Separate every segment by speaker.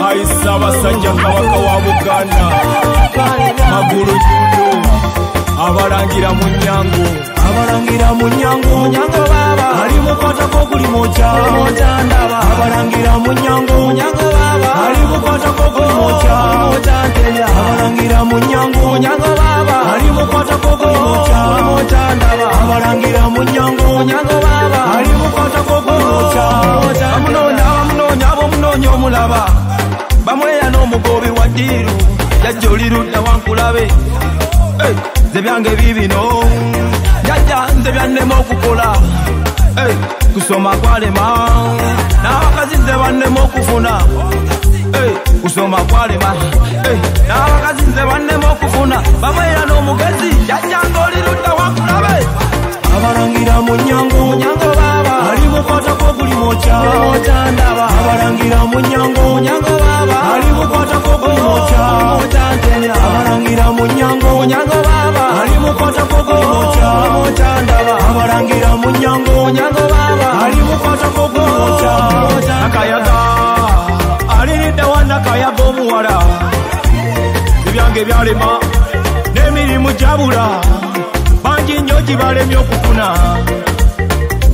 Speaker 1: Aisa basajja kabaka wa Buganda magulu jundo abalangira mu Nyango Nyango baba ali mukwata ko kuli moja ndaba abalangira mu Nyango baba ali mukwata ko kuli moja ndaba abalangira mu Nyango baba ali mukwata ko kuli moja ndaba abalangira mu Nyango baba ali mukwata ko kuli moja amunonya omulaba bamweya n'omugobi wa ddiiru jajja olirudda wankulabe nze byange bibino jajja nze byannema okukola kusoma kwalema n'abakazi nze bannema okufuna kusoma kwalema n'abakazi nze bannema okufuna bamweya n'omugezi jajja ng'olirudda wankulabe abalangira mu Nyango baba ali mukwata ko kuli moja ndaba abalangira mu Nyango baba ali mukwata ko kuli moja abalangira mu Nyango baba ali mukwata ko kuli moja ndaba abalangira mu Nyango baba ali mukwata ko kuli moja akayaga aliridde wanda kayaga omuwala ebyange byalema n'emirimu gyabula bangi nnyo gibalemye okufuna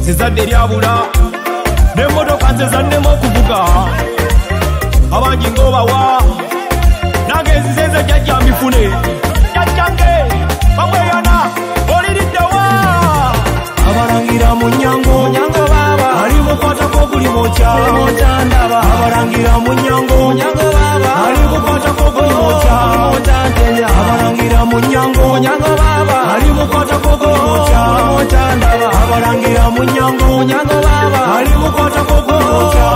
Speaker 1: sizadde lyabula n'emmotoka nze zannema okuvuga abangi ng'obawa nange nzizenze jjajja mbifune jjajjange bamweyana oliriddewa abalangira mu Nyango baba ali mukwata ko kuli moja ndaba abalangira mu Nyango baba ali mukwata ko kuli moja abalangira mu Nyango baba ali mukwata ko kuli moja ndaba abalangira mu Nyango baba ali mukwata ko kuli moja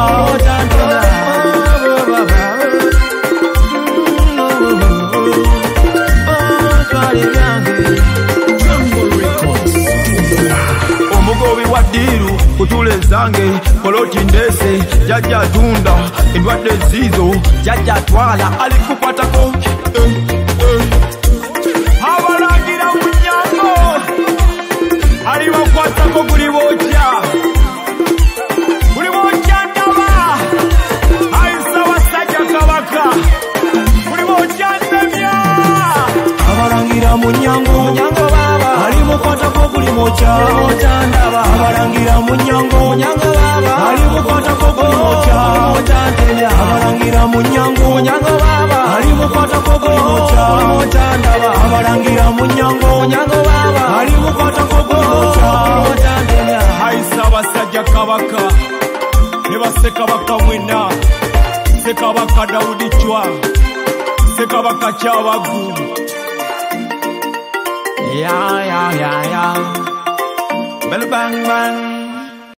Speaker 1: omugobi wa ddiiru kutula ezange poloti ndese jajja tunda endwadde zizo jajja twala ali kukwatako abalangira mu Nyango ali bakwatako buli bojja ndaba ayisa basajja kabaka buli bojja ndemya abalangira mu Nyango baba ali mukwatako buli moja ndaba abalangira mu Nyango baba ali mukwatako buli moja abalangira mu Nyango baba ali mukwatako buli moja ndaba abalangira mu Nyango baba ali mukwatako buli moja ayisa basajja kabaka ne bassekabaka mwena Ssekabaka Daudi Chwa Ssekabaka Kyabagu ya bang bang